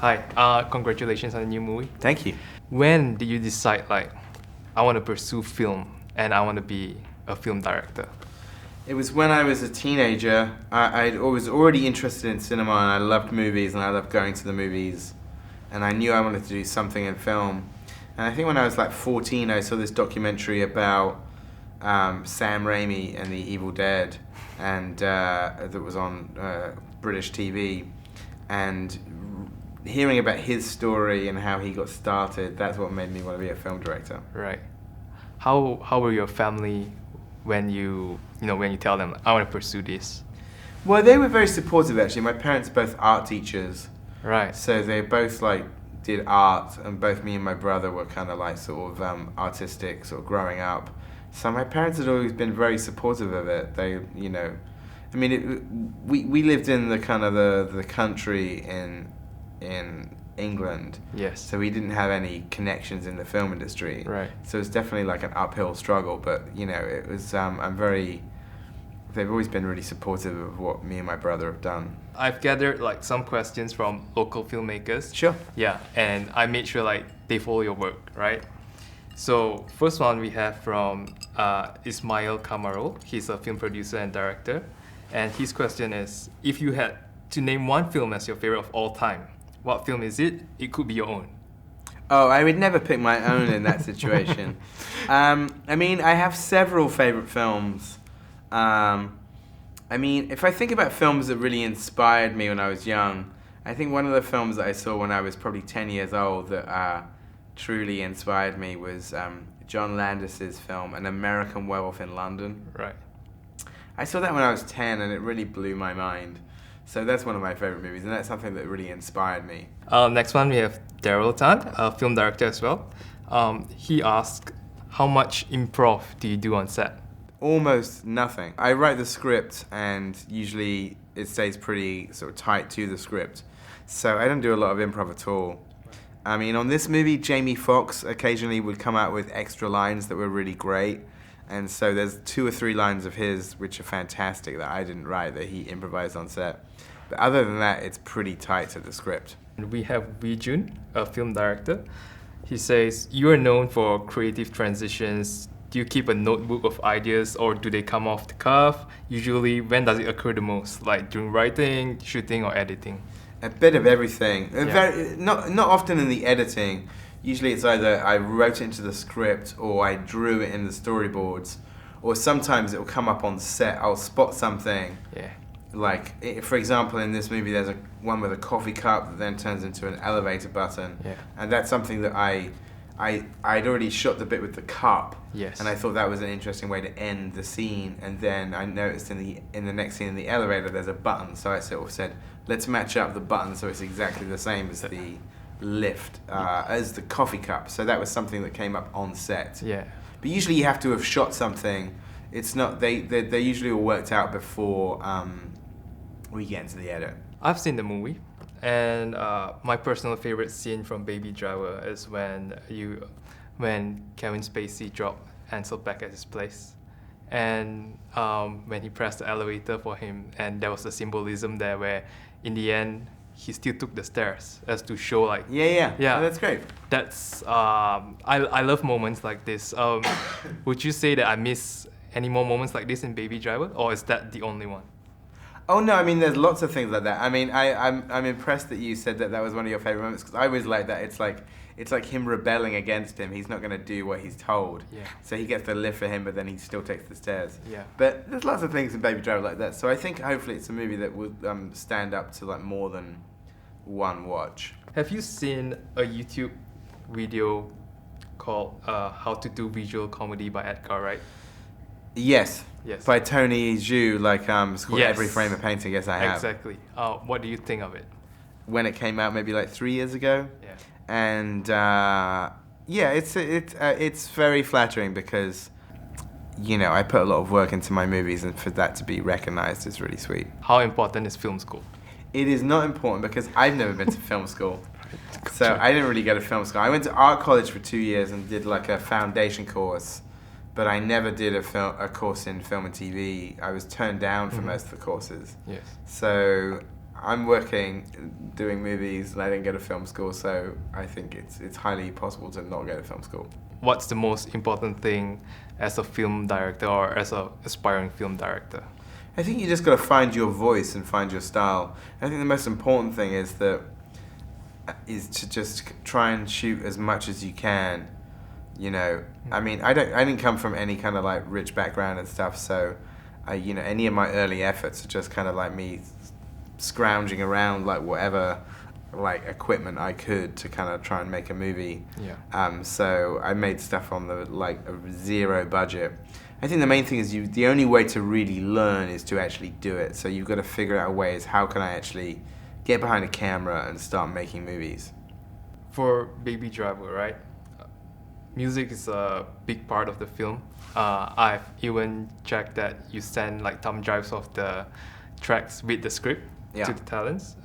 Hi, congratulations on the new movie. Thank you. When did you decide, like, I want to pursue film and I want to be a film director? It was when I was a teenager. I was already interested in cinema and I loved movies and I loved going to the movies. And I knew I wanted to do something in film. And I think when I was like 14, I saw this documentary about Sam Raimi and the Evil Dead, and that was on British TV. And hearing about his story and how he got started, that's what made me want to be a film director. Right. How were your family when you tell them, I want to pursue this? Well, they were very supportive actually. My parents are both art teachers. Right. So they both did art, and both me and my brother were kind of artistic sort of growing up. So my parents had always been very supportive of it. They, we lived in the kind of the country in England. Yes. So we didn't have any connections in the film industry. Right. So it's definitely like an uphill struggle, but it was they've always been really supportive of what me and my brother have done. I've gathered some questions from local filmmakers. Sure. Yeah, and I made sure they follow your work, right? So first one we have from Ismail Kamarul. He's a film producer and director. And his question is, if you had to name one film as your favorite of all time, what film is it? It could be your own. Oh, I would never pick my own in that situation. I have several favorite films. If I think about films that really inspired me when I was young, I think one of the films that I saw when I was probably 10 years old that truly inspired me was John Landis's film, An American Werewolf in London. Right. I saw that when I was 10 and it really blew my mind. So that's one of my favorite movies, and that's something that really inspired me. Next one we have Daryl Tan, a film director as well. He asked, how much improv do you do on set? Almost nothing. I write the script and usually it stays pretty sort of tight to the script. So I don't do a lot of improv at all. On this movie, Jamie Foxx occasionally would come out with extra lines that were really great. And so there's 2 or 3 lines of his which are fantastic that I didn't write, that he improvised on set. But other than that, it's pretty tight to the script. And we have Wee Jun, a film director. He says, you are known for creative transitions. Do you keep a notebook of ideas or do they come off the cuff? Usually, when does it occur the most? Like during writing, shooting, or editing? A bit of everything. Yeah. Not often in the editing. Usually it's either I wrote it into the script or I drew it in the storyboards, or sometimes it will come up on set. I'll spot something. Yeah. For example, in this movie, there's one with a coffee cup that then turns into an elevator button. Yeah. And that's something that I'd already shot the bit with the cup. Yes. And I thought that was an interesting way to end the scene. And then I noticed in the next scene in the elevator, there's a button. So I sort of said, let's match up the button so it's exactly the same as the lift, as the coffee cup. So that was something that came up on set. Yeah. But usually you have to have shot something. It's not, they're usually all worked out before we get into the edit. I've seen the movie, and my personal favorite scene from Baby Driver is when Kevin Spacey dropped Ansel back at his place, and when he pressed the elevator for him, and there was a symbolism there where, in the end, he still took the stairs as to show Yeah. Oh, that's great. That's I love moments like this. Would you say that I miss any more moments like this in Baby Driver, or is that the only one? Oh no, there's lots of things like that. I'm impressed that you said that was one of your favorite moments, because I always like that. It's like him rebelling against him. He's not going to do what he's told. Yeah. So he gets the lift for him, but then he still takes the stairs. Yeah. But there's lots of things in Baby Driver like that. So I think hopefully it's a movie that will stand up to more than one watch. Have you seen a YouTube video called How to Do Visual Comedy by Edgar Wright? Yes. Yes. By Tony Zhu, it's called Yes. Every Frame a Painting. Yes, I have. Exactly. What do you think of it? When it came out, maybe 3 years ago. Yeah. And it's very flattering because I put a lot of work into my movies, and for that to be recognized is really sweet. How important is film school? It is not important because I've never been to film school. So I didn't really go to film school. I went to art college for 2 years and did a foundation course, but I never did a course in film and TV. I was turned down for most of the courses. Yes. So I'm working, doing movies, and I didn't go to film school, so I think it's highly possible to not go to film school. What's the most important thing as a film director or as an aspiring film director? I think you just got to find your voice and find your style. I think the most important thing is to just try and shoot as much as you can. You know, I mean, I didn't come from any kind of like rich background and stuff, so any of my early efforts are just kind of like me scrounging around like whatever like equipment I could to kind of try and make a movie. Yeah. So I made stuff on the like a zero budget. I think the main thing is the only way to really learn is to actually do it. So you've got to figure out ways, how can I actually get behind a camera and start making movies. For Baby Driver, right? Music is a big part of the film. I've even checked that you send like thumb drives of the tracks with the script to the talents.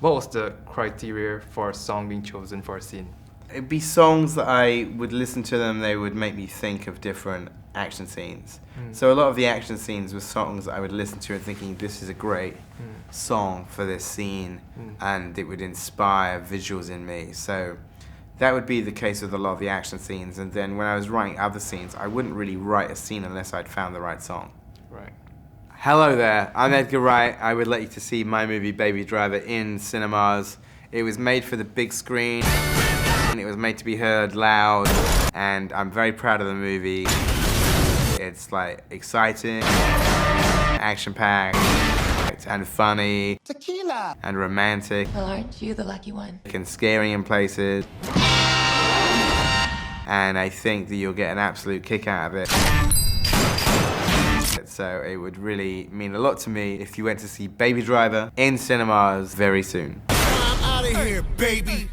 What was the criteria for a song being chosen for a scene? It'd be songs that I would listen to them, they would make me think of different action scenes. So a lot of the action scenes were songs that I would listen to and thinking, this is a great song for this scene, and it would inspire visuals in me. So that would be the case with a lot of the action scenes, and then when I was writing other scenes, I wouldn't really write a scene unless I'd found the right song. Right. Hello there, I'm Edgar Wright. I would like you to see my movie Baby Driver in cinemas. It was made for the big screen, and it was made to be heard loud, and I'm very proud of the movie. It's like exciting, action-packed, and funny, Tequila, and romantic, Well, aren't you the lucky one? and scary in places. And I think that you'll get an absolute kick out of it. So it would really mean a lot to me if you went to see Baby Driver in cinemas very soon. I'm out of here, baby.